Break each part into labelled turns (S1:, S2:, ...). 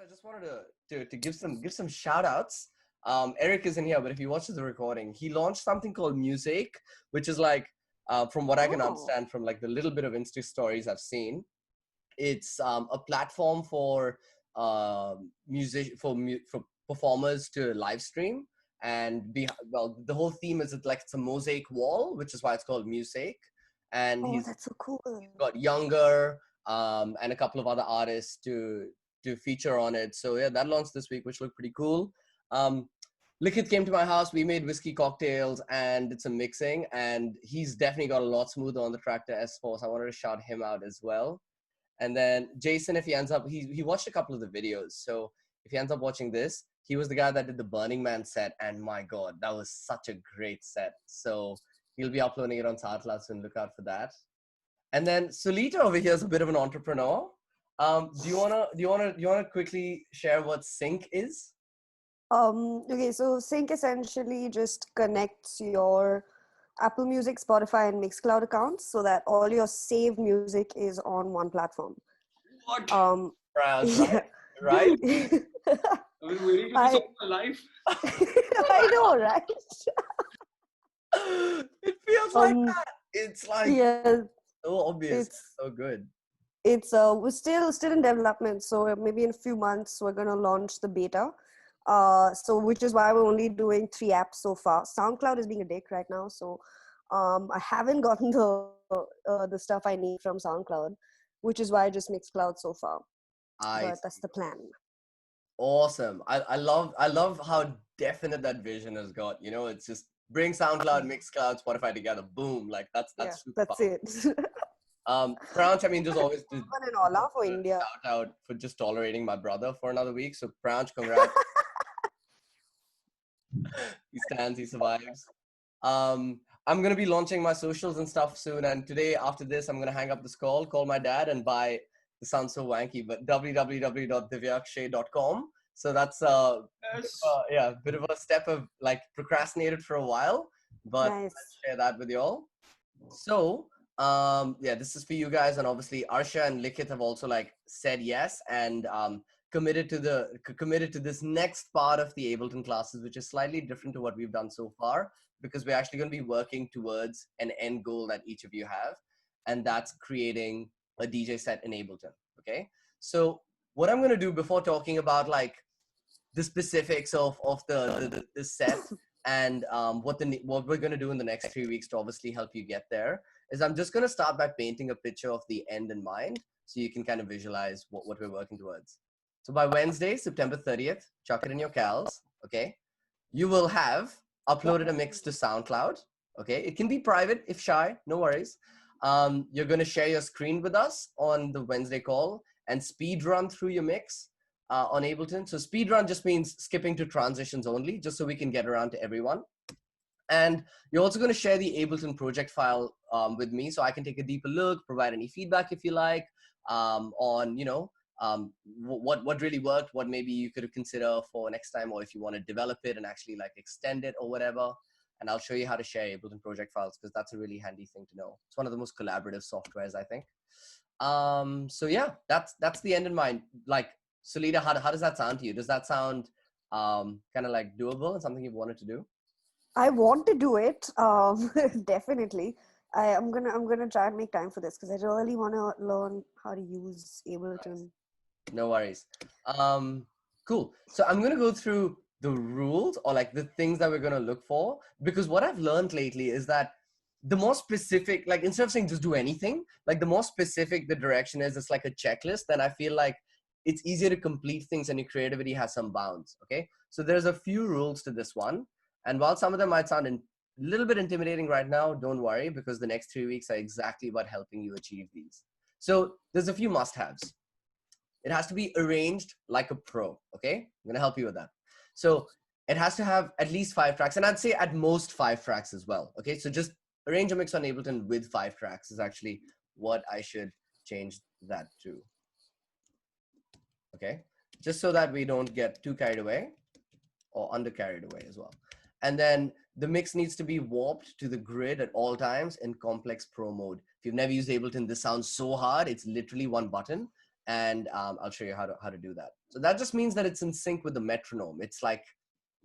S1: I just wanted to give some shout outs. Eric isn't here, but if he watches the recording, he launched something called Music, which is like, from what I can
S2: Oh,
S1: understand from like the little bit of Insta stories I've seen, it's a platform for for performers to live stream and be well. The whole theme is it's a mosaic wall, which is why it's called Music. And
S2: oh, that's so cool.
S1: he's got Younger and a couple of other artists to feature on it. So yeah, that launched this week, which looked pretty cool. Um, Likith came to my house. We made whiskey cocktails and did some mixing, and he's definitely got a lot smoother on the track to S4. So I wanted to shout him out as well. And then Jason, if he ends up, he watched a couple of the videos. So if he ends up watching this, he was the guy that did the Burning Man set, and my God, that was such a great set. So he'll be uploading it on SoundCloud soon. Look out for that. And then Sulita over here is a bit of an entrepreneur. Do you wanna quickly share what Sync is?
S2: Okay, so Sync essentially just connects your Apple Music, Spotify, and Mixcloud accounts so that all your saved music is on one platform.
S1: What?
S2: Um,
S1: Browns,
S2: yeah.
S1: right?
S3: I've been waiting for this
S2: I
S3: all my life.
S2: I know, right?
S1: It feels like
S2: Um,
S1: that. It's like
S2: yeah,
S1: so obvious,
S2: it's
S1: so good.
S2: we're still in development, so maybe in a few months we're gonna launch the beta. So which is why we're only doing 3 apps so far. SoundCloud is being a dick right now, so I haven't gotten the stuff I need from SoundCloud, which is why I just Mixcloud so far.
S1: I
S2: But that's the plan.
S1: Awesome. I love how definite that vision has got. You know, it's just bring SoundCloud, Mixcloud, Spotify together. Boom. Like
S2: Yeah,
S1: that's super
S2: that's
S1: powerful.
S2: it.
S1: Pranch, I mean, just always
S2: One and all out for
S1: a
S2: India.
S1: shout out for just tolerating my brother for another week. So Pranch, congrats. He stands, he survives. I'm gonna be launching my socials and stuff soon. And today, after this, I'm gonna hang up this call my dad, and buy. This sounds so wanky, but www.divyakshay.com. So that's
S3: Yes.
S1: yeah, a bit of a step of like procrastinated for a while, but I'll
S2: Nice.
S1: share that with you all. So yeah, this is for you guys, and obviously Arsha and Likith have also like said yes and committed to this next part of the Ableton classes, which is slightly different to what we've done so far, because we're actually going to be working towards an end goal that each of you have, and that's creating a DJ set in Ableton. Okay, so what I'm going to do before talking about like the specifics of the set and what we're going to do in the next 3 weeks to obviously help you get there is I'm just going to start by painting a picture of the end in mind so you can kind of visualize what we're working towards. So by Wednesday, September 30th, chuck it in your cals, okay? You will have uploaded a mix to SoundCloud, okay? It can be private if shy, no worries. You're going to share your screen with us on the Wednesday call and speed run through your mix on Ableton. So speed run just means skipping to transitions only, just so we can get around to everyone. And you're also going to share the Ableton project file with me so I can take a deeper look, provide any feedback if you like on, what really worked, what maybe you could consider for next time, or if you want to develop it and actually like extend it or whatever. And I'll show you how to share Ableton project files because that's a really handy thing to know. It's one of the most collaborative softwares, I think. So yeah, that's the end in mind. Like, Solita, how does that sound to you? Does that sound kind of like doable and something you've wanted to do?
S2: I want to do it. Definitely. I'm gonna try and make time for this because I really want to learn how to use Ableton.
S1: No worries. Cool. So I'm gonna go through the rules or like the things that we're gonna look for, because what I've learned lately is that the more specific, like instead of saying just do anything, like the more specific the direction is, it's like a checklist, then I feel like it's easier to complete things and your creativity has some bounds. Okay. So there's a few rules to this one. And while some of them might sound a little bit intimidating right now, don't worry, because the next 3 weeks are exactly about helping you achieve these. So there's a few must-haves. It has to be arranged like a pro, okay? I'm gonna help you with that. So it has to have at least 5 tracks, and I'd say at most 5 tracks as well, okay? So just arrange a mix on Ableton with 5 tracks is actually what I should change that to, okay? Just so that we don't get too carried away or under carried away as well. And then the mix needs to be warped to the grid at all times in complex pro mode. If you've never used Ableton, this sounds so hard. It's literally one button and I'll show you how to do that. So that just means that it's in sync with the metronome. It's like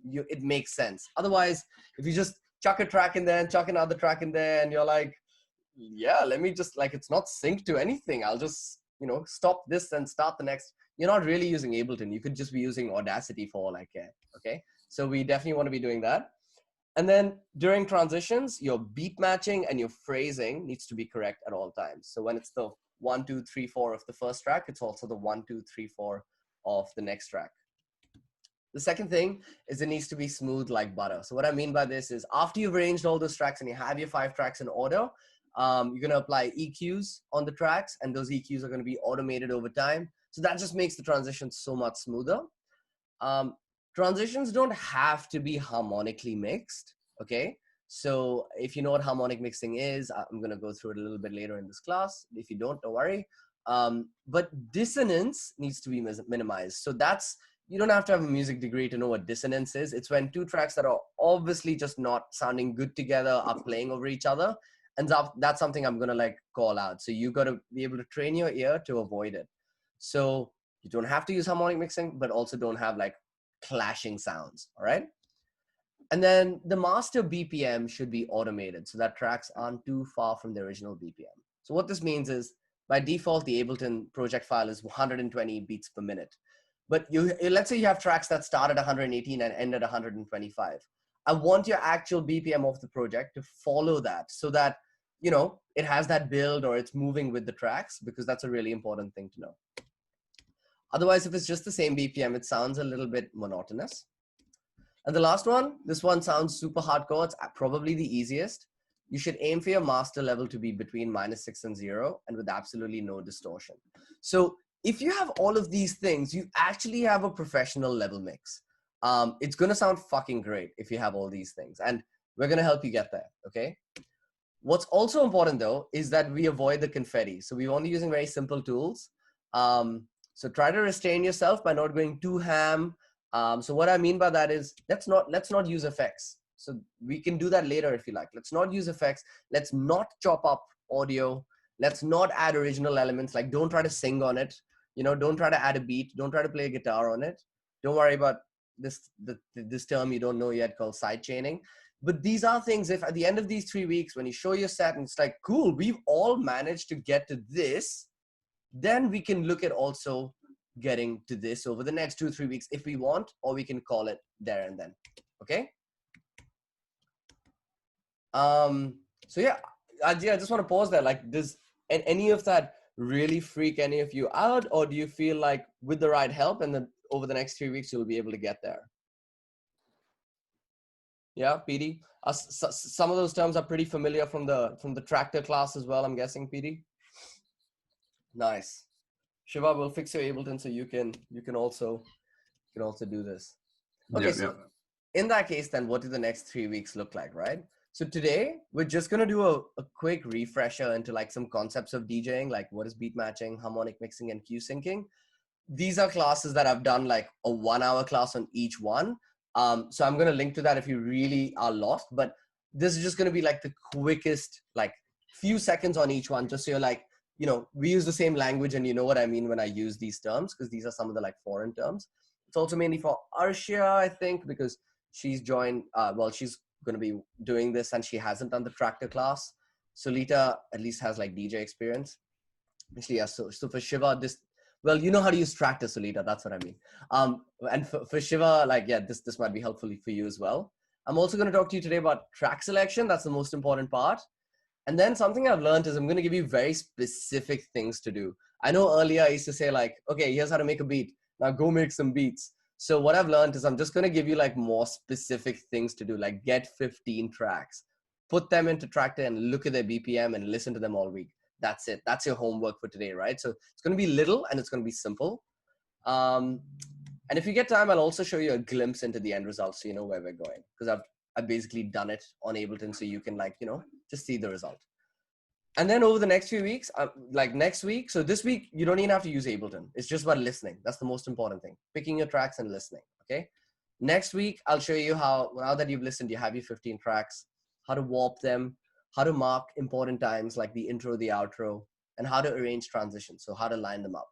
S1: it makes sense. Otherwise, if you just chuck a track in there and chuck another track in there, and you're like, yeah, let me just, like, it's not synced to anything. I'll just, stop this and start the next. You're not really using Ableton. You could just be using Audacity for all I care. Okay. So we definitely want to be doing that. And then during transitions, your beat matching and your phrasing needs to be correct at all times. So when it's the 1, 2, 3, 4 of the first track, it's also the 1, 2, 3, 4 of the next track. The second thing is it needs to be smooth like butter. So what I mean by this is after you've arranged all those tracks and you have your 5 tracks in order, you're going to apply EQs on the tracks, and those EQs are going to be automated over time. So that just makes the transition so much smoother. Transitions don't have to be harmonically mixed, okay? So if you know what harmonic mixing is, I'm going to go through it a little bit later in this class. If you don't worry. But dissonance needs to be minimized. So that's, you don't have to have a music degree to know what dissonance is. It's when two tracks that are obviously just not sounding good together are playing over each other. And that's something I'm going to like call out. So you got to be able to train your ear to avoid it. So you don't have to use harmonic mixing, but also don't have like clashing sounds. All right. And then the master BPM should be automated so that tracks aren't too far from the original BPM. So what this means is by default, the Ableton project file is 120 beats per minute. But let's say you have tracks that start at 118 and end at 125. I want your actual BPM of the project to follow that so that, it has that build or it's moving with the tracks, because that's a really important thing to know. Otherwise, if it's just the same BPM, it sounds a little bit monotonous. And the last one, this one sounds super hardcore. It's probably the easiest. You should aim for your master level to be between -6 and 0 and with absolutely no distortion. So if you have all of these things, you actually have a professional level mix. It's going to sound fucking great if you have all these things, and we're going to help you get there. Okay. What's also important though, is that we avoid the confetti. So we're only using very simple tools. So try to restrain yourself by not going too ham. So what I mean by that is let's not use effects. So we can do that later if you like. Let's not use effects. Let's not chop up audio. Let's not add original elements. Like, don't try to sing on it. Don't try to add a beat. Don't try to play a guitar on it. Don't worry about this term you don't know yet called side chaining. But these are things, if at the end of these 3 weeks, when you show your set and it's like, cool, we've all managed to get to this, then we can look at also getting to this over the next 2-3 weeks if we want, or we can call it there and then. Okay. So yeah, I just want to pause there. Like, does any of that really freak any of you out, or do you feel like with the right help and then over the next 3 weeks you'll be able to get there? Yeah, PD. Some of those terms are pretty familiar from the tractor class as well, I'm guessing, PD. Nice. Shiva, we'll fix your Ableton so you can also do this. Okay, so in that case, then what do the next 3 weeks look like, right? So today we're just gonna do a quick refresher into like some concepts of DJing, like what is beat matching, harmonic mixing, and cue syncing. These are classes that I've done like a 1-hour class on each one. So I'm gonna link to that if you really are lost. But this is just gonna be like the quickest, like few seconds on each one, just so you're like, we use the same language and you know what I mean when I use these terms, because these are some of the like foreign terms. It's also mainly for Arshia, I think, because she's joined, she's going to be doing this and she hasn't done the tractor class. Solita at least has like DJ experience. Actually, yeah, so for Shiva, you know how to use tractor, Solita, that's what I mean. And for Shiva, like, yeah, this might be helpful for you as well. I'm also going to talk to you today about track selection. That's the most important part. And then something I've learned is I'm going to give you very specific things to do. I know earlier I used to say like, okay, here's how to make a beat. Now go make some beats. So what I've learned is I'm just going to give you like more specific things to do, like get 15 tracks, put them into Tractor and look at their BPM and listen to them all week. That's it. That's your homework for today, right? So it's going to be little and it's going to be simple. And if you get time, I'll also show you a glimpse into the end result so you know where we're going, because I've basically done it on Ableton so you can like, just see the result. And then over the next few weeks, like next week, so this week, you don't even have to use Ableton. It's just about listening. That's the most important thing. Picking your tracks and listening, okay? Next week, I'll show you how, now that you've listened, you have your 15 tracks, how to warp them, how to mark important times like the intro, the outro, and how to arrange transitions. So how to line them up.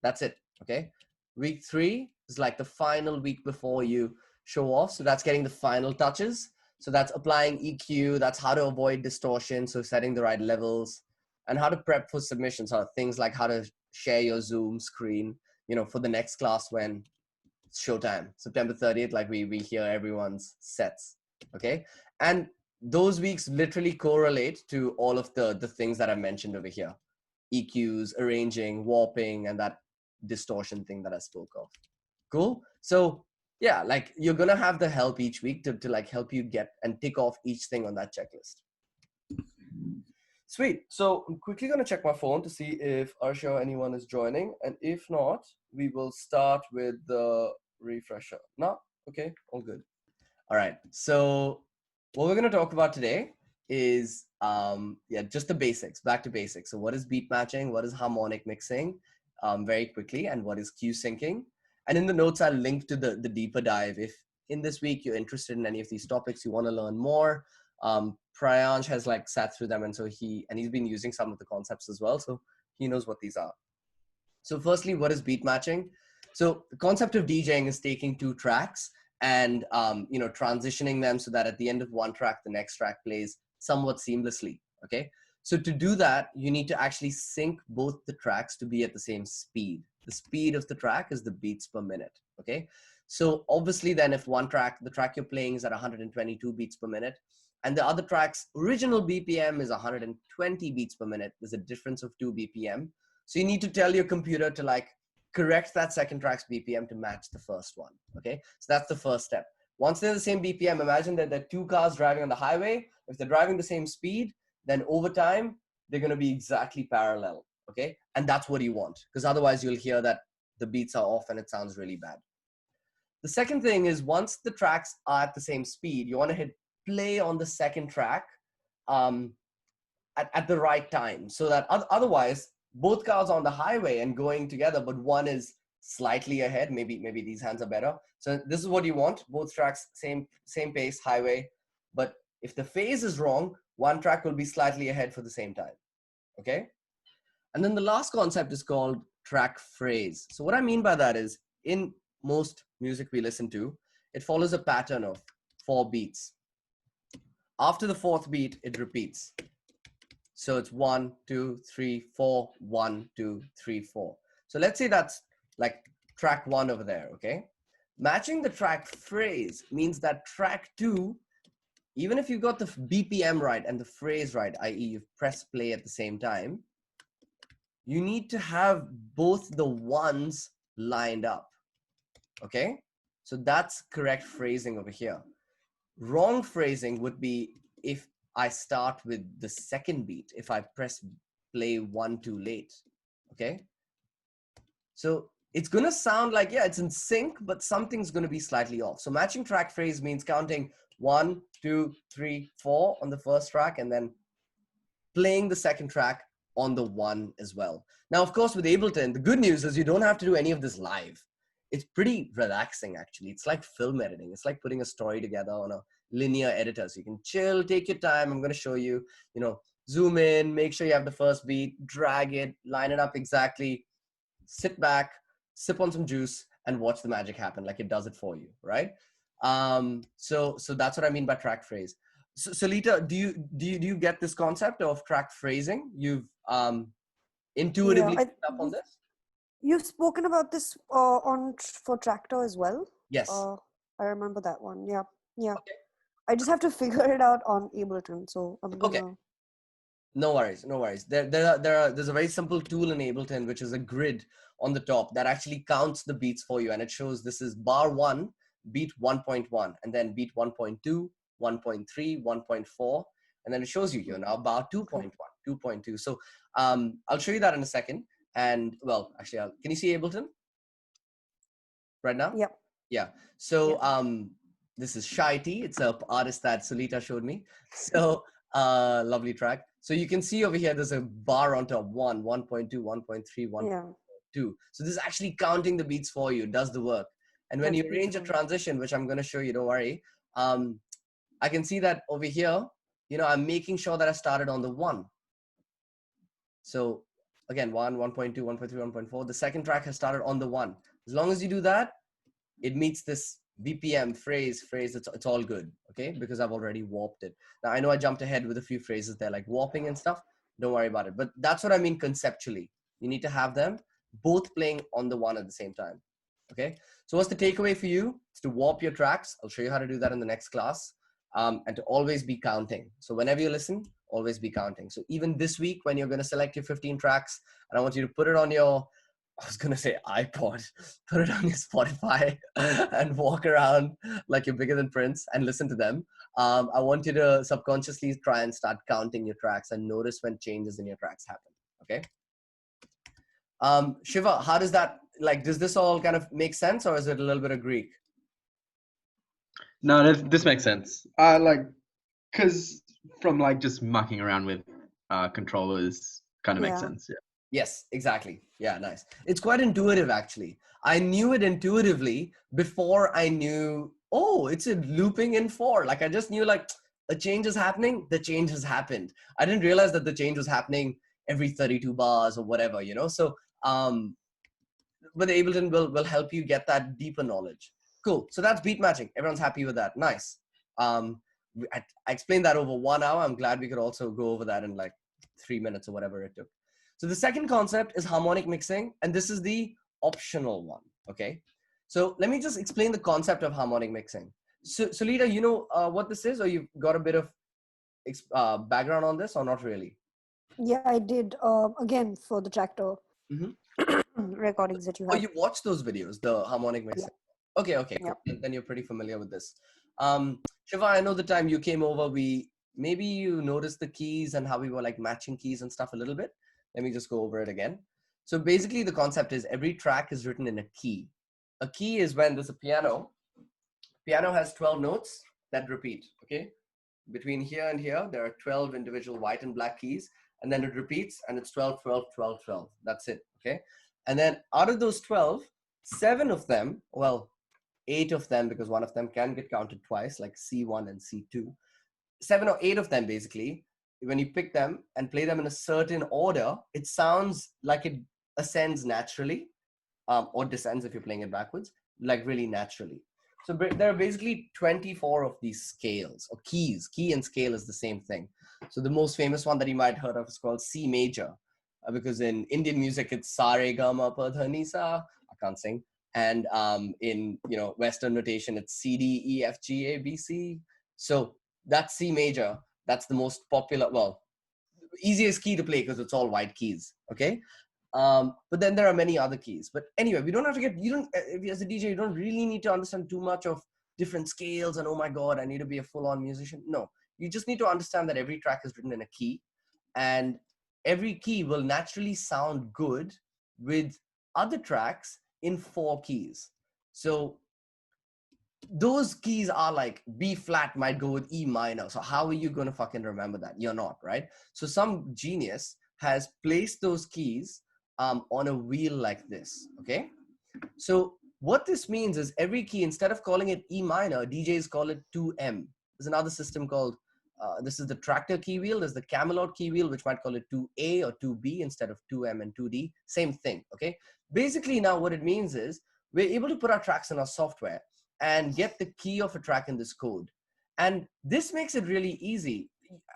S1: That's it. Okay. Week 3 is like the final week before you show off. So that's getting the final touches. So that's applying EQ. That's how to avoid distortion. So setting the right levels and how to prep for submissions. So things like how to share your Zoom screen, for the next class when it's showtime, September 30th, like we hear everyone's sets. Okay. And those weeks literally correlate to all of the things that I mentioned over here. EQs, arranging, warping, and that distortion thing that I spoke of. Cool. So yeah, like you're gonna have the help each week to like help you get and tick off each thing on that checklist. Sweet. So I'm quickly gonna check my phone to see if Arsha or anyone is joining, and if not, we will start with the refresher. No? Okay, all good. All right. So what we're gonna talk about today is just the basics, back to basics. So what is beat matching? What is harmonic mixing? Very quickly, and what is cue syncing? And in the notes, I'll link to the deeper dive. If in this week you're interested in any of these topics, you want to learn more, Prayansh has like sat through them, and so he's been using some of the concepts as well, so he knows what these are. So firstly, what is beat matching? So the concept of DJing is taking two tracks and transitioning them so that at the end of one track, the next track plays somewhat seamlessly. Okay. So to do that, you need to actually sync both the tracks to be at the same speed. The speed of the track is the beats per minute. Okay. So obviously then if the track you're playing is at 122 beats per minute, and the other track's original BPM is 120 beats per minute, there's a difference of 2 BPM. So you need to tell your computer to like correct that second track's BPM to match the first one. Okay. So that's the first step. Once they're the same BPM, imagine that there are two cars driving on the highway. If they're driving the same speed, then over time, they're going to be exactly parallel. Okay. And that's what you want, because otherwise you'll hear that the beats are off and it sounds really bad. The second thing is once the tracks are at the same speed, you want to hit play on the second track at the right time, so that otherwise both cars are on the highway and going together, but one is slightly ahead. Maybe these hands are better. So this is what you want. Both tracks, same pace, highway. But if the phase is wrong, one track will be slightly ahead for the same time. Okay. And then the last concept is called track phrase. So what I mean by that is in most music we listen to, it follows a pattern of 4 beats. After the 4th beat, it repeats. So it's 1, 2, 3, 4, 1, 2, 3, 4. So let's say that's like track 1 over there, okay? Matching the track phrase means that track 2, even if you got the BPM right and the phrase right, i.e. you've pressed play at the same time, you need to have both the ones lined up, okay? So that's correct phrasing over here. Wrong phrasing would be if I start with the second beat, if I press play 1 too late, okay? So it's gonna sound like, yeah, it's in sync, but something's gonna be slightly off. So matching track phrase means counting 1, 2, 3, 4 on the first track, and then playing the second track on the 1 as well. Now, of course, with Ableton, the good news is you don't have to do any of this live. It's pretty relaxing, actually. It's like film editing. It's like putting a story together on a linear editor. So you can chill, take your time. I'm going to show you, zoom in, make sure you have the first beat, drag it, line it up exactly, sit back, sip on some juice, and watch the magic happen like it does it for you, right? So that's what I mean by track phrase. So Lita, do you get this concept of track phrasing? You've intuitively picked up on this?
S2: You've spoken about this for Tractor as well.
S1: Yes.
S2: I remember that one. Yeah.
S1: Okay.
S2: I just have to figure it out on Ableton. So I'm gonna.
S1: Okay. No worries. There's a very simple tool in Ableton, which is a grid on the top that actually counts the beats for you, and it shows this is bar 1, beat 1.1, and then beat 1.2, 1.3, 1.4, and then it shows you here now bar 2.1, 2.2. So I'll show you that in a second. And well, actually, can you see Ableton right now?
S2: Yep.
S1: Yeah. So this is Shy T. It's an artist that Sulita showed me. So lovely track. So you can see over here, there's a bar on top, 1, 1.2, 1.3, 1.2. So this is actually counting the beats for you, does the work. And when you arrange a transition, which I'm going to show you, don't worry, I can see that over here, I'm making sure that I started on the 1. So again, 1, 1.2, 1.3, 1.4. The second track has started on the 1. As long as you do that, it meets this BPM phrase, it's all good, okay? Because I've already warped it. Now, I know I jumped ahead with a few phrases there, like warping and stuff. Don't worry about it. But that's what I mean conceptually. You need to have them both playing on the 1 at the same time, okay? So what's the takeaway for you? It's to warp your tracks. I'll show you how to do that in the next class. And to always be counting. So whenever you listen, always be counting. So even this week, when you're going to select your 15 tracks, and I want you to put it on your, I was going to say iPod, put it on your Spotify and walk around like you're bigger than Prince and listen to them. I want you to subconsciously try and start counting your tracks and notice when changes in your tracks happen. Okay. Shiva, how does that, like, does this all kind of make sense, or is it a little bit of Greek?
S4: No, this makes sense. Because from like just mucking around with controllers kind of makes sense. Yeah.
S1: Yes, exactly. Yeah, nice. It's quite intuitive, actually. I knew it intuitively before I knew, oh, it's a looping in 4. Like, I just knew, like, a change is happening, the change has happened. I didn't realize that the change was happening every 32 bars or whatever, you know? So, but the Ableton will help you get that deeper knowledge. Cool. So that's beat matching. Everyone's happy with that. Nice. I explained that over 1 hour. I'm glad we could also go over that in like 3 minutes or whatever it took. So the second concept is harmonic mixing, and this is the optional one, okay? So let me just explain the concept of harmonic mixing. So Lita, you know what this is, or you've got a bit of background on this, or not really?
S2: Yeah, I did. Again, for the tractor recordings that you have.
S1: Oh, you watched those videos, the harmonic mixing? Yeah. Okay, cool. Then you're pretty familiar with this. Shiva, I know the time you came over, maybe you noticed the keys and how we were like matching keys and stuff a little bit. Let me just go over it again. So basically the concept is every track is written in a key. A key is when there's a piano. Piano has 12 notes that repeat, okay? Between here and here, there are 12 individual white and black keys, and then it repeats and it's 12, 12, 12, 12. That's it, okay? And then out of those 12, 7 of them, well, 8 of them, because one of them can get counted twice, like C1 and C2. 7 or 8 of them, basically, when you pick them and play them in a certain order, it sounds like it ascends naturally, or descends if you're playing it backwards, like really naturally. So there are basically 24 of these scales or keys. Key and scale is the same thing. So the most famous one that you might heard of is called C major, because in Indian music it's sa re ga ma pa dha ni sa. I can't sing. And in Western notation it's C D E F G A B C. So that's C major. That's the most popular, well, easiest key to play because it's all white keys. Okay. But then there are many other keys. But anyway, we don't have to get, you don't, as a DJ, you don't really need to understand too much of different scales and, oh my God, I need to be a full-on musician. No, you just need to understand that every track is written in a key, and every key will naturally sound good with other tracks in 4 keys. So those keys are like B flat might go with E minor. So how are you going to fucking remember that? You're not, right? So some genius has placed those keys on a wheel like this, okay? So what this means is every key, instead of calling it E minor, DJs call it 2M. There's another system called, this is the tractor key wheel. There's the Camelot key wheel, which might call it 2A or 2B instead of 2M and 2D. Same thing, okay? Basically now what it means is we're able to put our tracks in our software and get the key of a track in this code. And this makes it really easy.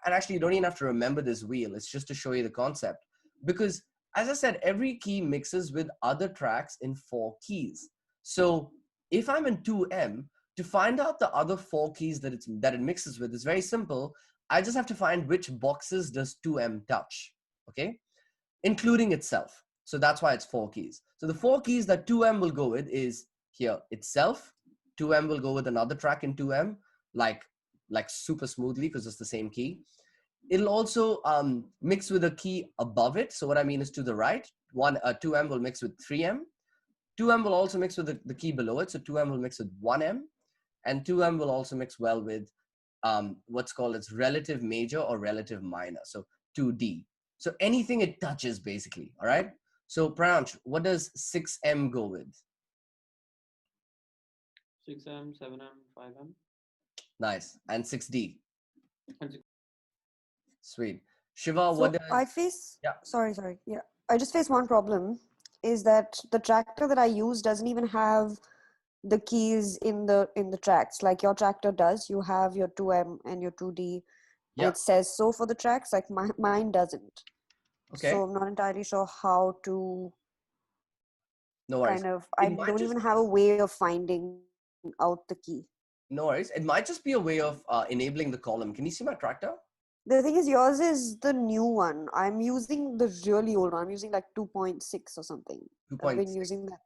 S1: And actually, you don't even have to remember this wheel. It's just to show you the concept. Because as I said, every key mixes with other tracks in 4 keys. So if I'm in 2M, to find out the other 4 keys that it mixes with is very simple. I just have to find which boxes does 2M touch, okay? Including itself. So that's why it's 4 keys. So the 4 keys that 2M will go with is here, itself. 2M will go with another track in 2M, like super smoothly because it's the same key. It'll also mix with a key above it. So what I mean is to the right, 2M will mix with 3M. 2M will also mix with the key below it. So 2M will mix with 1M. And 2M will also mix well with what's called its relative major or relative minor. So 2D. So anything it touches, basically. All right. So Pranch, what does 6M go with?
S3: 6M, 7M, 5M.
S1: Nice. And 6D.
S3: And
S1: Sweet. Shiva,
S2: So
S1: what does...
S2: I face.
S1: Yeah.
S2: Sorry. Yeah. I just face one problem is that the tractor that I use doesn't even have the keys in the tracks like your tractor does. You have your 2M and your 2D, and
S1: Yeah.
S2: it says so for the tracks. Like mine doesn't.
S1: Okay.
S2: So I'm not entirely sure how to
S1: No worries.
S2: kind of.
S1: It
S2: I
S1: might
S2: don't
S1: just
S2: even have a way of finding out the key.
S1: No worries. It might just be a way of enabling the column. Can you see my tractor?
S2: The thing is, yours is the new one. I'm using the really old one. I'm using like 2.6 or something. I've been
S1: 2.6.
S2: using that.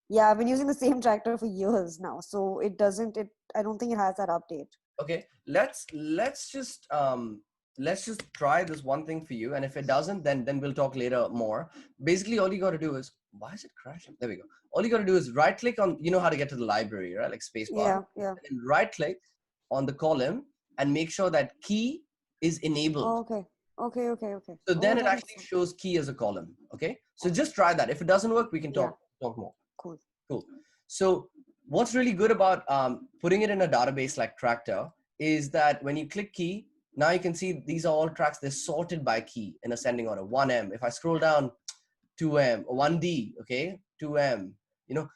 S2: Yeah, I've been using the same tractor for years now. So it doesn't. It. I don't think it has that update.
S1: Okay. Let's just try this one thing for you. And if it doesn't, then we'll talk later more. Basically, all you got to do is why is it crashing? There we go. All you got to do is right click on, you know how to get to the library, right? Like spacebar.
S2: Yeah, yeah.
S1: And right click on the column and make sure that key is enabled.
S2: Oh, okay. Okay.
S1: So
S2: Oh,
S1: then it
S2: that makes
S1: actually
S2: sense.
S1: shows key as a column. Okay. So
S2: Okay.
S1: just try that. If it doesn't work, we can
S2: Yeah.
S1: talk more.
S2: Cool.
S1: Cool. So what's really good about putting it in a database like Tractor is that when you click key, now you can see these are all tracks. They're sorted by key in ascending order. 1M. If I scroll down, 2M, 1D, okay, 2M.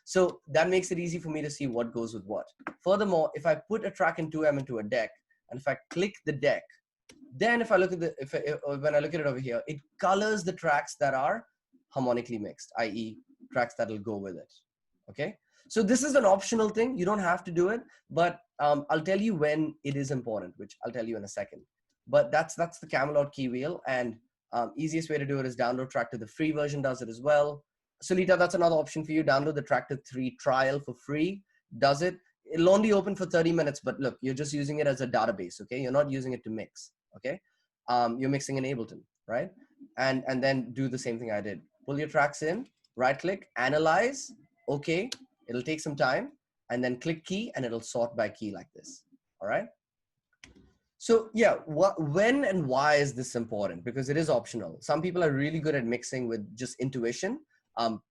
S1: So that makes it easy for me to see what goes with what. Furthermore, if I put a track in 2M into a deck, and if I click the deck, then if I look at when I look at it over here, it colors the tracks that are harmonically mixed, i.e. tracks that will go with it. Okay. So this is an optional thing. You don't have to do it, but I'll tell you when it is important, which I'll tell you in a second. But that's the Camelot key wheel, and easiest way to do it is download Tractor. The free version does it as well. Solita, that's another option for you. Download the Tractor 3 trial for free. Does it? It'll only open for 30 minutes, but look, you're just using it as a database, okay? You're not using it to mix, okay? You're mixing in Ableton, right? And then do the same thing I did. Pull your tracks in, right click, analyze, okay. It'll take some time, and then click key, and it'll sort by key like this, all right? So yeah, when and why is this important? Because it is optional. Some people are really good at mixing with just intuition.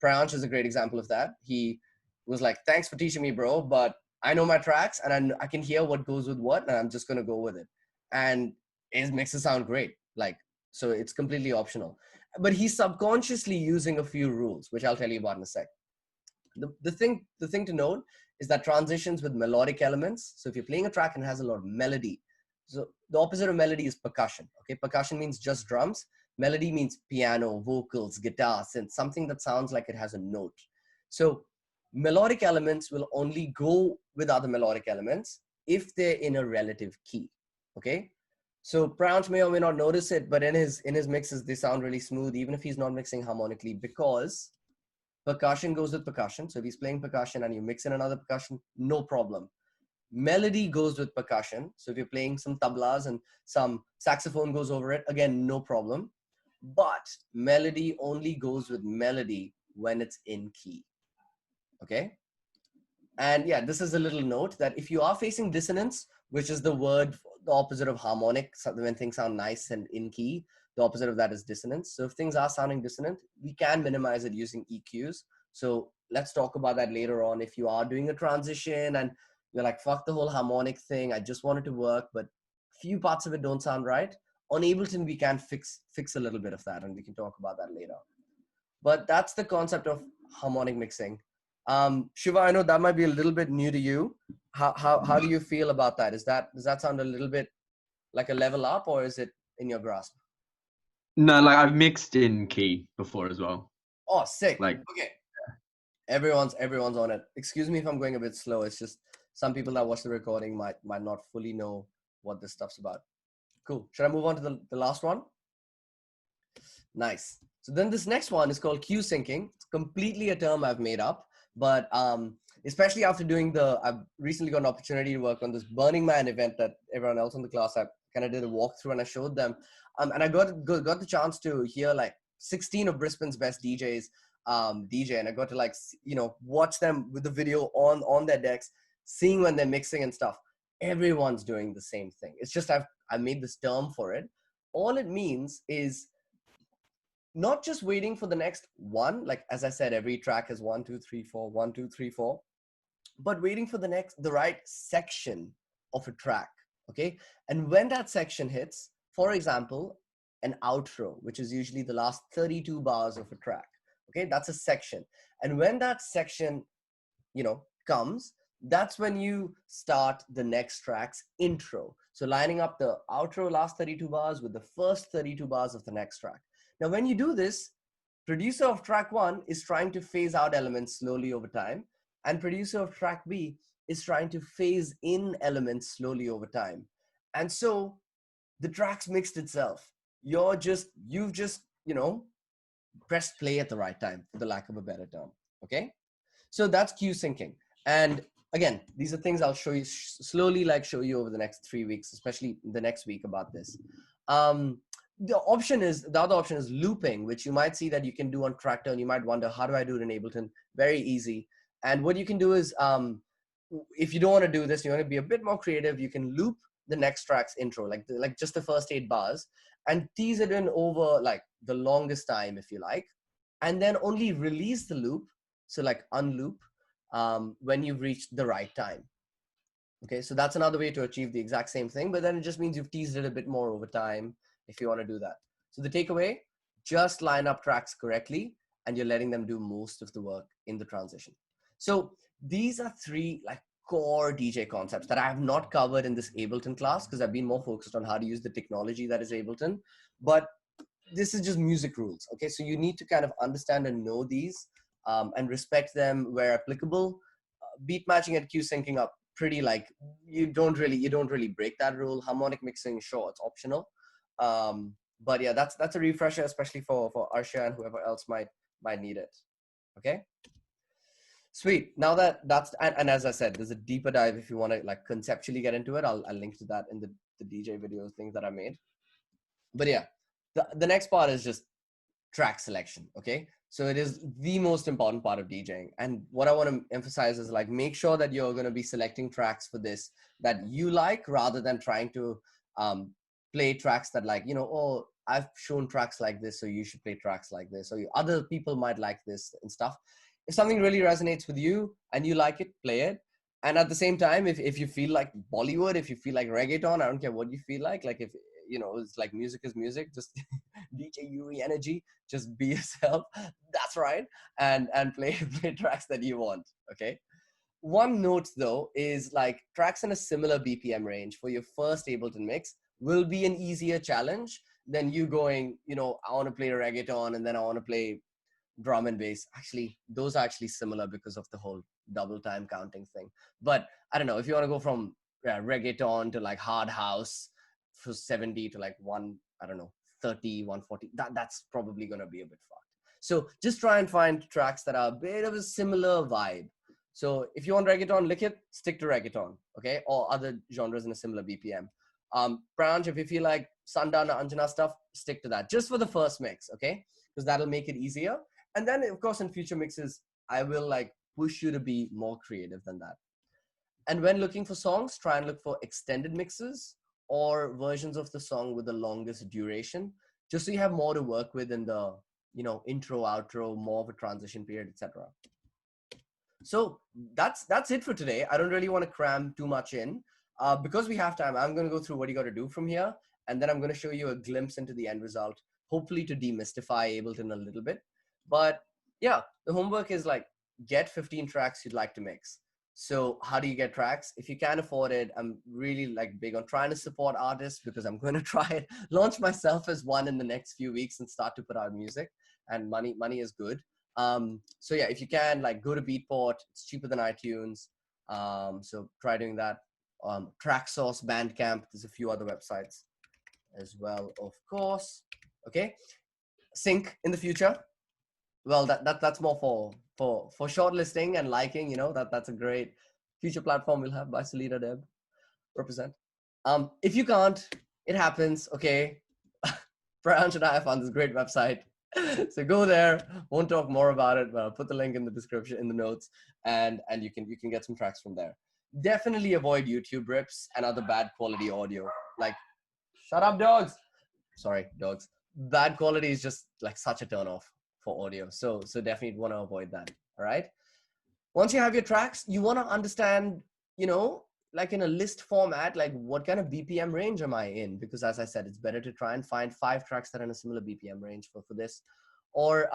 S1: Priyansh is a great example of that. He was like, thanks for teaching me, bro, but I know my tracks and I can hear what goes with what, and I'm just going to go with it. And his mixes sound great. Like, so it's completely optional. But he's subconsciously using a few rules, which I'll tell you about in a sec. The thing to note is that transitions with melodic elements. So if you're playing a track and it has a lot of melody, so the opposite of melody is percussion. Okay, percussion means just drums. Melody means piano, vocals, guitar, synth, something that sounds like it has a note. So melodic elements will only go with other melodic elements if they're in a relative key. Okay, so Pranch may or may not notice it, but in his mixes they sound really smooth, even if he's not mixing harmonically, because percussion goes with percussion. So if he's playing percussion and you mix in another percussion, no problem. Melody goes with percussion. So if you're playing some tablas and some saxophone goes over it, again, no problem. But melody only goes with melody when it's in key. Okay? And yeah, this is a little note that if you are facing dissonance, which is the opposite of harmonic, so when things sound nice and in key, the opposite of that is dissonance. So if things are sounding dissonant, we can minimize it using EQs. So let's talk about that later on. If you are doing a transition and you're like, fuck the whole harmonic thing, I just want it to work, but few parts of it don't sound right. On Ableton, we can fix a little bit of that, and we can talk about that later. But that's the concept of harmonic mixing. Shiva, I know that might be a little bit new to you. How do you feel about that? Does that sound a little bit like a level up, or is it in your grasp?
S4: No, like I've mixed in key before as well.
S1: Oh, sick.
S4: Like,
S1: Okay. Everyone's on it. Excuse me if I'm going a bit slow. It's just some people that watch the recording might not fully know what this stuff's about. Cool. Should I move on to the last one? Nice. So then this next one is called Q syncing. It's completely a term I've made up, but especially after I've recently got an opportunity to work on this Burning Man event that everyone else in the class, I kind of did a walkthrough and I showed them. And I got the chance to hear like 16 of Brisbane's best DJs DJ, and I got to watch them with the video on their decks, seeing when they're mixing and stuff. Everyone's doing the same thing. It's just I made this term for it. All it means is not just waiting for the next one, like as I said, every track has 1, 2, 3, 4, 1, 2, 3, 4, but waiting for the right section of a track. Okay. And when that section hits, for example, an outro, which is usually the last 32 bars of a track. Okay, that's a section. And when that section, comes, that's when you start the next track's intro. So lining up the outro last 32 bars with the first 32 bars of the next track. Now, when you do this, producer of track 1 is trying to phase out elements slowly over time, and producer of track B is trying to phase in elements slowly over time. And so the track's mixed itself. You've just, pressed play at the right time, for the lack of a better term. Okay? So that's cue syncing. And again, these are things I'll show you slowly, show you over the next 3 weeks, especially the next week about this. The other option is looping, which you might see that you can do on Tractor, and you might wonder, how do I do it in Ableton? Very easy. And what you can do is, if you don't want to do this, you want to be a bit more creative, you can loop the next track's intro, like just the first 8 bars, and tease it in over the longest time, if you like, and then only release the loop. So unloop when you've reached the right time. Okay, so that's another way to achieve the exact same thing, but then it just means you've teased it a bit more over time if you want to do that. So the takeaway, just line up tracks correctly and you're letting them do most of the work in the transition. So these are 3 core DJ concepts that I have not covered in this Ableton class because I've been more focused on how to use the technology that is Ableton. But this is just music rules. Okay, so you need to kind of understand and know these and respect them where applicable. Beat matching and cue syncing up pretty you don't really break that rule. Harmonic mixing, sure, it's optional. But yeah, that's a refresher, especially for Arsha and whoever else might need it. Okay. Sweet. Now that's and as I said, there's a deeper dive if you want to conceptually get into it. I'll link to that in the DJ video things that I made. But yeah, the next part is just track selection. Okay, so it is the most important part of DJing, and what I want to emphasize is make sure that you're going to be selecting tracks for this that you like, rather than trying to play tracks that oh, I've shown tracks like this, so you should play tracks like this, or other people might like this and stuff. If something really resonates with you and you like it, play it. And at the same time, if you feel like Bollywood, if you feel like reggaeton, I don't care what you feel like if it's music is music, just DJ Yuri energy, just be yourself. That's right. And play tracks that you want. Okay. One note though is tracks in a similar BPM range for your first Ableton mix will be an easier challenge than you going, I want to play reggaeton and then I want to play drum and bass. Actually, those are actually similar because of the whole double time counting thing. But I don't know, if you want to go from reggaeton to hard house for 70 to 30, 140, that's probably going to be a bit fucked. So just try and find tracks that are a bit of a similar vibe. So if you want reggaeton, lick it, stick to reggaeton, okay? Or other genres in a similar BPM. Pranj, if you feel like Sandana, Anjana stuff, stick to that. Just for the first mix, okay? Because that'll make it easier. And then, of course, in future mixes, I will push you to be more creative than that. And when looking for songs, try and look for extended mixes or versions of the song with the longest duration, just so you have more to work with in the, intro, outro, more of a transition period, etc. So that's it for today. I don't really want to cram too much in. Because we have time, I'm going to go through what you got to do from here. And then I'm going to show you a glimpse into the end result, hopefully to demystify Ableton a little bit. But yeah, the homework is get 15 tracks you'd like to mix. So how do you get tracks? If you can't afford it, I'm really big on trying to support artists, because I'm going to try and launch myself as one in the next few weeks and start to put out music, and money is good. So yeah, if you can go to Beatport, it's cheaper than iTunes. So try doing that. Tracksource, Bandcamp, there's a few other websites as well, of course. Okay. Sync in the future. Well, that's more for shortlisting and liking, that's a great future platform we'll have. By Salida Deb, represent. If you can't, it happens. Okay. Pranj and I have found this great website. So go there. Won't talk more about it, but I'll put the link in the description, in the notes, and you can get some tracks from there. Definitely avoid YouTube rips and other bad quality audio. Shut up, dogs. Sorry, dogs. Bad quality is just such a turn off for audio. So definitely want to avoid that. All right. Once you have your tracks, you want to understand, like in a list format, like what kind of BPM range am I in? Because as I said, it's better to try and find 5 tracks that are in a similar BPM range for this. Or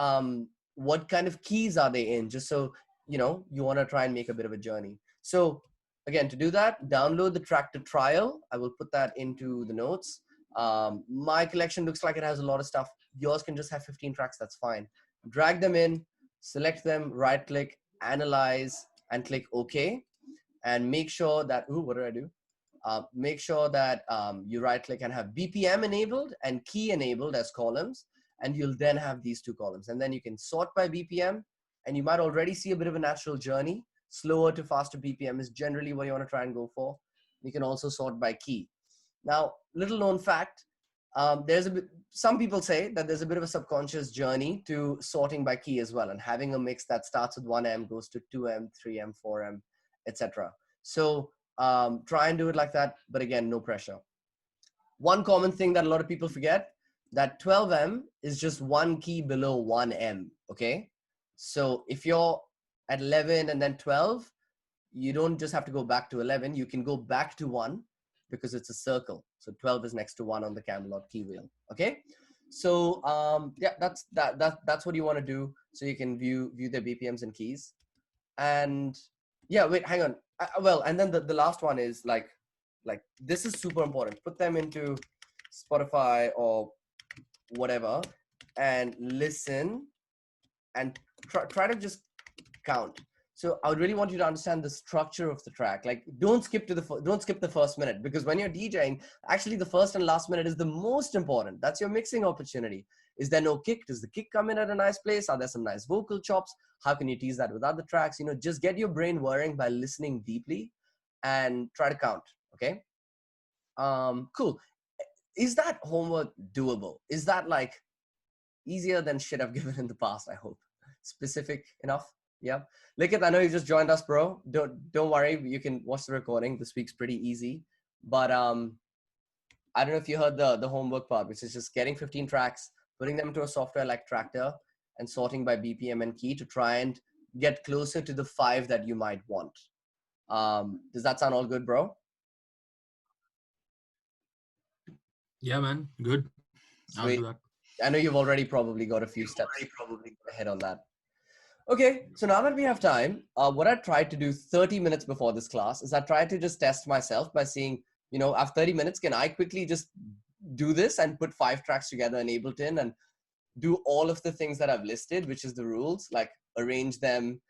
S1: what kind of keys are they in? Just so, you know, you want to try and make a bit of a journey. So again, to do that, download the track to trial. I will put that into the notes. My collection looks like it has a lot of stuff. Yours can just have 15 tracks, that's fine. Drag them in, select them, right click, analyze, and click OK. And make sure that, ooh, what did I do? Make sure that you right click and have BPM enabled and key enabled as columns. And you'll then have these 2 columns. And then you can sort by BPM. And you might already see a bit of a natural journey. Slower to faster BPM is generally what you want to try and go for. You can also sort by key. Now, little known fact, some people say that there's a bit of a subconscious journey to sorting by key as well, and having a mix that starts with 1M, goes to 2M, 3M, 4M, etc. So try and do it like that, but again, no pressure. One common thing that a lot of people forget, that 12M is just 1 key below 1M, okay? So if you're at 11 and then 12, you don't just have to go back to 11, you can go back to 1 because it's a circle. So 12 is next to 1 on the Camelot key wheel, okay? So yeah, that's what you want to do, so you can view the BPMs and keys. And yeah, wait, hang on. Well, and then the last one is like this is super important. Put them into Spotify or whatever and listen and try to just count. So I would really want you to understand the structure of the track. Like, don't skip the first minute, because when you're DJing, actually the first and last minute is the most important. That's your mixing opportunity. Is there no kick? Does the kick come in at a nice place? Are there some nice vocal chops? How can you tease that with other tracks? You know, just get your brain whirring by listening deeply and try to count. Okay. Cool. Is that homework doable? Is that like easier than shit I've given in the past? I hope. Specific enough. Yeah. Likith, I know you just joined us, bro. Don't worry. You can watch the recording. This week's pretty easy. But I don't know if you heard the homework part, which is just getting 15 tracks, putting them into a software like Tractor, and sorting by BPM and key to try and get closer to the 5 that you might want. Does that sound all good, bro?
S5: Yeah, man. Good. I'll
S1: Sweet.
S5: do that.
S1: I know you've already probably got a few steps ahead on that. Okay, so now that we have time, what I tried to do 30 minutes before this class is I tried to just test myself by seeing, you know, after 30 minutes, can I quickly just do this and put 5 tracks together in Ableton and do all of the things that I've listed, which is the rules, like arrange them,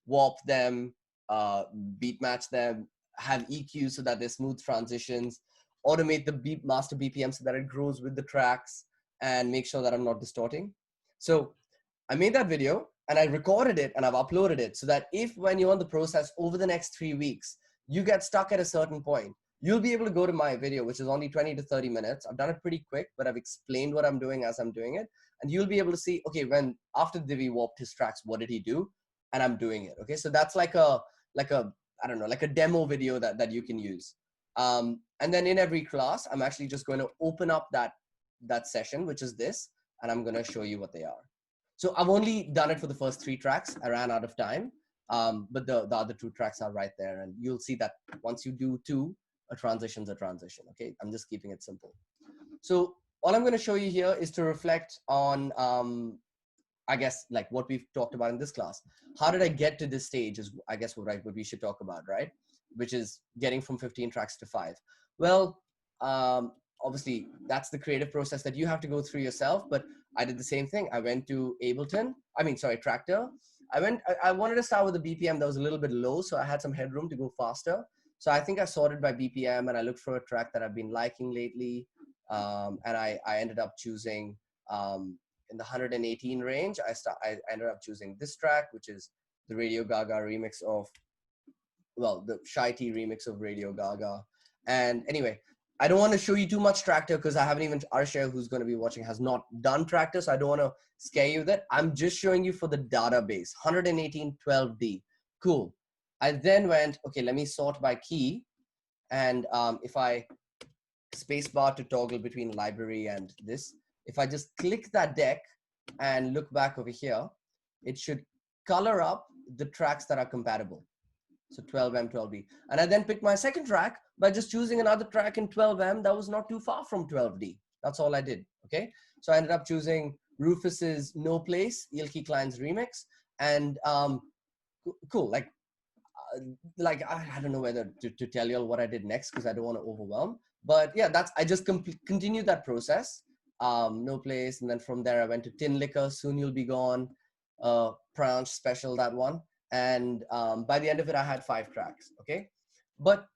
S1: warp them, beat match them, have EQ so that they're smooth transitions, automate the master BPM so that it grows with the tracks, and make sure that I'm not distorting. So I made that video and I recorded it and I've uploaded it so that if when you're on the process over the next 3 weeks, you get stuck at a certain point, you'll be able to go to my video, which is only 20 to 30 minutes. I've done it pretty quick, but I've explained what I'm doing as I'm doing it. And you'll be able to see, okay, when after Divi warped his tracks, what did he do? And I'm doing it. Okay, so that's like a I don't know, like a demo video that you can use. And then in every class, I'm actually just going to open up that session, which is this, and I'm going to show you what they are. So I've only done it for the first 3 tracks. I ran out of time, but the other 2 tracks are right there. And you'll see that once you do 2, a transition's a transition. Okay, I'm just keeping it simple. So all I'm going to show you here is to reflect on, I guess, like what we've talked about in this class. How did I get to this stage is, I guess, what we should talk about, right? Which is getting from 15 tracks to 5. Well, obviously, that's the creative process that you have to go through yourself. But I did the same thing. I went to Tractor. I wanted to start with a BPM that was a little bit low, so I had some headroom to go faster. So I think I sorted by BPM and I looked for a track that I've been liking lately. And I ended up choosing, in the 118 range, I ended up choosing this track, which is the Radio Gaga remix of, well, the Shy T remix of Radio Gaga. And anyway, I don't want to show you too much Tractor because I haven't even, Arshia, who's going to be watching, has not done Tractor. So I don't want to scare you with it. I'm just showing you for the database, 118 12D. Cool. I then went, okay, let me sort by key. And if I spacebar to toggle between library and this, if I just click that deck and look back over here, it should color up the tracks that are compatible. So 12M, 12D. And I then picked my second track by just choosing another track in 12M that was not too far from 12D. That's all I did, okay? So I ended up choosing Rufus's No Place, Ilky Klein's remix, and cool, I don't know whether to tell you all what I did next because I don't want to overwhelm. But yeah, I just continued that process. No Place, and then from there I went to Tin Liquor, Soon You'll Be Gone, Pranch Special, that one. And by the end of it, I had 5 tracks, okay? But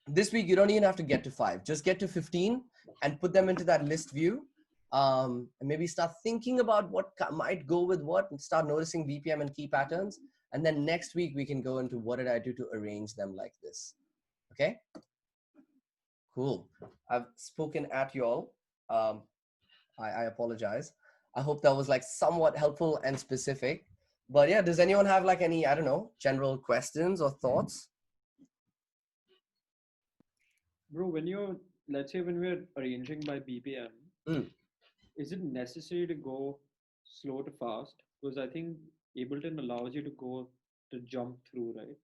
S1: this week, you don't even have to get to 5. Just get to 15 and put them into that list view. And maybe start thinking about what might go with what and start noticing BPM and key patterns. And then next week, we can go into what did I do to arrange them like this. Okay? Cool. I've spoken at you all. I apologize. I hope that was like somewhat helpful and specific. But yeah, does anyone have like any, I don't know, general questions or thoughts?
S3: Bro, let's say when we're arranging by BPM, is it necessary to go slow to fast? Because I think Ableton allows you to jump through, right?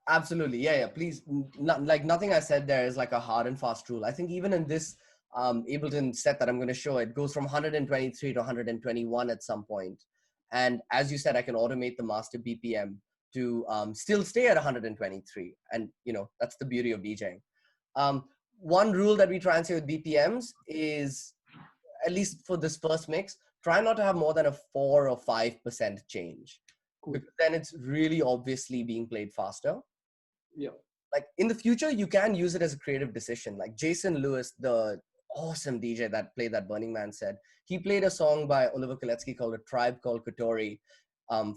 S1: Absolutely. Yeah. Please. Like nothing I said there is like a hard and fast rule. I think even in this Ableton set that I'm going to show, it goes from 123 to 121 at some point. And as you said, I can automate the master BPM to still stay at 123. And that's the beauty of DJing. One rule that we try and say with BPMs is, at least for this first mix, try not to have more than a 4 or 5% change. Cool. Because then it's really obviously being played faster.
S3: Yeah.
S1: Like in the future, you can use it as a creative decision. Like Jason Lewis, the awesome DJ that played that Burning Man set, he played a song by Oliver Koletsky called A Tribe Called Kotori,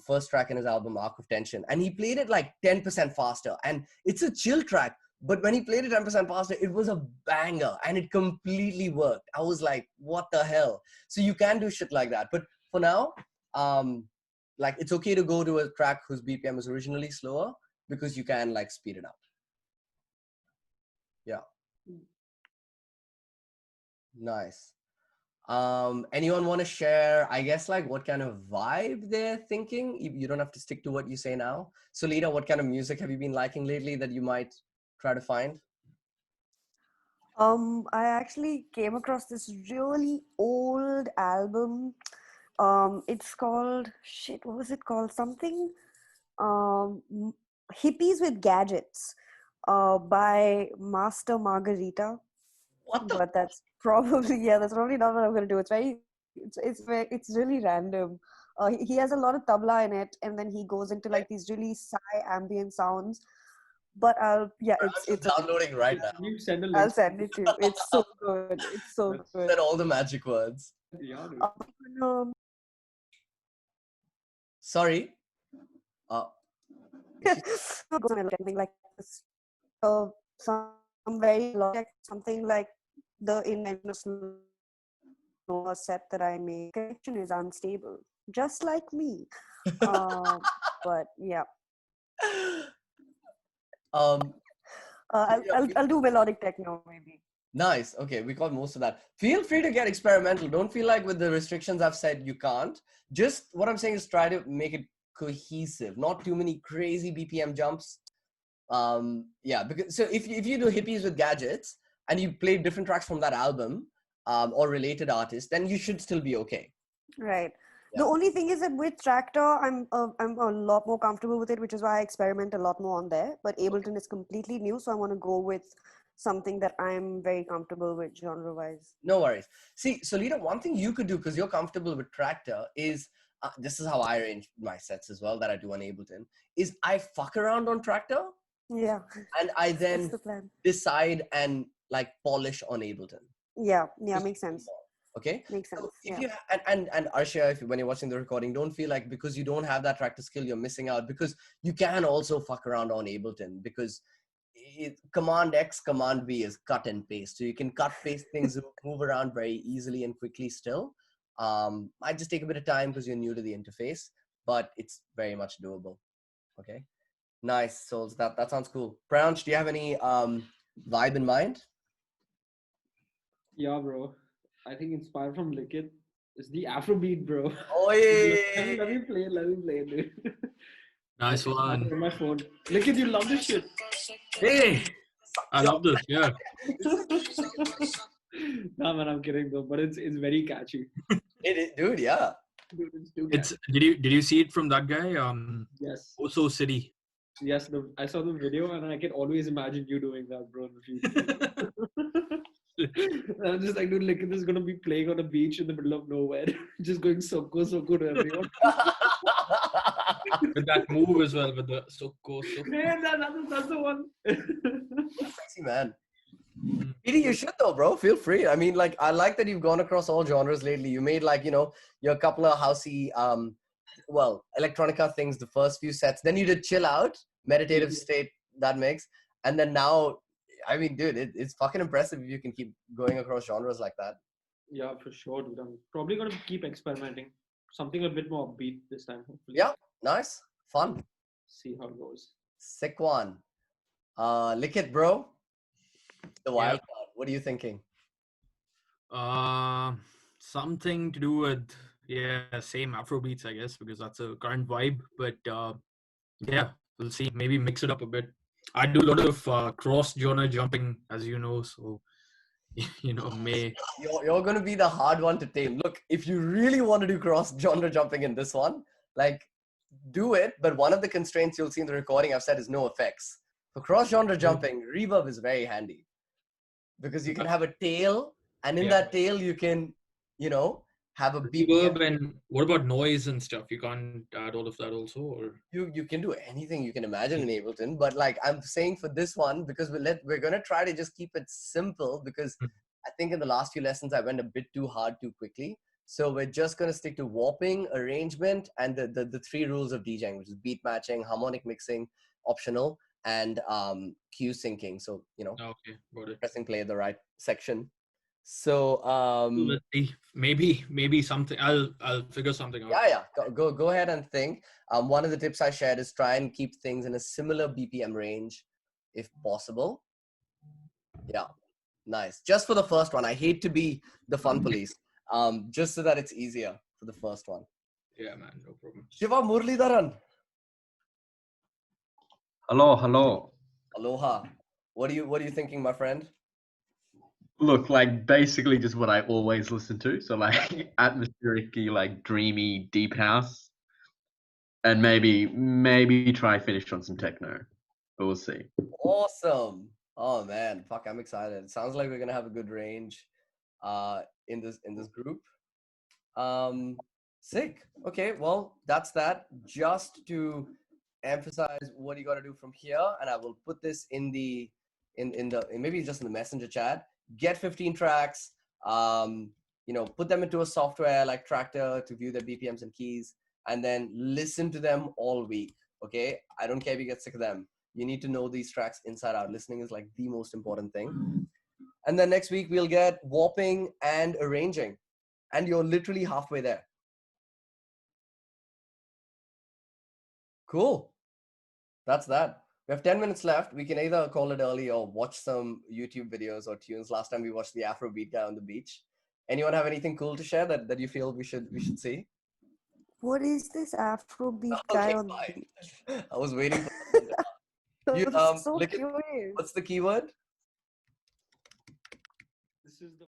S1: first track in his album Arc of Tension. And he played it like 10% faster. And it's a chill track. But when he played it 10% faster, it was a banger and it completely worked. I was like, what the hell? So you can do shit like that. But for now, like it's okay to go to a track whose BPM was originally slower because you can like speed it up. Yeah. Nice. Anyone want to share, I guess, like what kind of vibe they're thinking? You don't have to stick to what you say now. So Lita, what kind of music have you been liking lately that you might try to find?
S2: I actually came across this really old album. It's called what was it called? Something Hippies with Gadgets by Master Margarita.
S1: What the?
S2: But that's probably that's probably not what I'm gonna do. It's really random. He has a lot of tabla in it, and then he goes into like these really ambient sounds. But it's
S1: downloading right now.
S3: You send a link.
S2: I'll send it to you. It's so good. It's so good.
S1: Said all the magic words.
S3: Yeah, dude.
S1: Sorry.
S2: Something like this. Some very logic, something like the invention of slow set that I make. Connection is unstable, just like me. But yeah. I'll do melodic techno maybe.
S1: Nice. Okay, we got most of that. Feel free to get experimental. Don't feel like with the restrictions I've said you can't. Just what I'm saying is try to make it cohesive. Not too many crazy BPM jumps. Yeah, because so if you do Hippies with Gadgets and you play different tracks from that album or related artists, then you should still be okay.
S2: Right. Yeah. The only thing is that with Tractor, I'm a lot more comfortable with it, which is why I experiment a lot more on there. But Ableton is completely new, so I want to go with something that I'm very comfortable with genre-wise.
S1: No worries. See, so Lita, one thing you could do, because you're comfortable with Tractor, is this is how I arrange my sets as well that I do on Ableton, is I fuck around on Tractor.
S2: Yeah.
S1: And I then decide and like polish on Ableton.
S2: Yeah, makes sense.
S1: Okay,
S2: makes sense.
S1: So if you and Arsha, when you're watching the recording, don't feel like because you don't have that Tractor skill, you're missing out, because you can also fuck around on Ableton, because Command X, Command V is cut and paste. So you can cut, paste things, move around very easily and quickly still. Might just take a bit of time because you're new to the interface, but it's very much doable. Okay, nice. So that sounds cool. Pranch, do you have any vibe in mind?
S3: Yeah, bro. I think inspired from Liquid. It's the Afrobeat, bro.
S1: Oh yeah.
S3: Let me play, dude.
S5: Nice one.
S3: On my phone. Look at you, love this shit.
S5: Hey, I love this. Yeah.
S3: Nah, man, I'm kidding though, but it's very catchy.
S1: Dude, yeah.
S3: Dude, it's too
S5: It's
S3: catchy.
S5: did you see it from that guy?
S3: Yes.
S5: Also City.
S3: Yes, I saw the video and I can always imagine you doing that, bro, in the future. I'm just like, dude, look, this is gonna be playing on a beach in the middle of nowhere, just going soko to everyone.
S5: With that move as well, with the Soko.
S3: Yeah, that's the one.
S1: Sexy man. Edie, you should though, bro. Feel free. I mean, like, I like that you've gone across all genres lately. You made like, your couple of housey, electronica things the first few sets. Then you did chill out, meditative state, that mix. And then now, I mean, dude, it's fucking impressive if you can keep going across genres like that.
S3: Yeah, for sure, dude. I'm probably gonna keep experimenting. Something a bit more upbeat this time, hopefully.
S1: Yeah, nice. Fun.
S3: See how it goes.
S1: Sick one. Lick it, bro. The wild card. What are you thinking?
S5: Something to do with same Afro beats, I guess, because that's a current vibe. But yeah, we'll see. Maybe mix it up a bit. I do a lot of cross genre jumping, as you know, so may
S1: You're gonna be the hard one to tame. Look, if you really want to do cross genre jumping in this one, like, do it. But one of the constraints you'll see in the recording I've said is no effects. For cross genre jumping, reverb is very handy because you can have a tail, and in that tail you can, have a BPM.
S5: reverb. And what about noise and stuff? You can't add all of that also, or
S1: You can do anything you can imagine in Ableton, but like I'm saying for this one, because we're gonna try to just keep it simple, because I think in the last few lessons I went a bit too hard too quickly. So we're just gonna stick to warping, arrangement, and the three rules of DJing, which is beat matching, harmonic mixing, optional, and cue syncing. So
S5: okay, got it.
S1: pressing play at the right section. So
S5: Let's see. Maybe something. I'll figure something out.
S1: yeah. Go ahead and think. One of the tips I shared is try and keep things in a similar BPM range, if possible. Yeah, nice. Just for the first one, I hate to be the fun police. Just so that it's easier for the first one.
S5: Yeah, man, no problem.
S1: Shiva Murlidharan.
S4: Hello.
S1: Aloha. What are you thinking, my friend?
S4: Look, like basically just what I always listen to. So like atmospheric, like dreamy, deep house, and maybe try finish on some techno. But we'll see.
S1: Awesome. Oh man, fuck, I'm excited. It sounds like we're gonna have a good range in this group. Sick. Okay, well, that's that. Just to emphasize what you got to do from here, and I will put this in maybe just in the messenger chat. Get 15 tracks, put them into a software like Tractor to view their BPMs and keys, and then listen to them all week. Okay, I don't care if you get sick of them. You need to know these tracks inside out. Listening is like the most important thing. And then next week we'll get warping and arranging, and you're literally halfway there. Cool. That's that. We have 10 minutes left. We can either call it early or watch some YouTube videos or tunes. Last time we watched the Afrobeat guy on the beach. Anyone have anything cool to share that you feel we should see?
S2: What is this Afrobeat guy on the beach?
S1: I was waiting for
S2: So curious.
S1: what's the keyword?
S3: This is the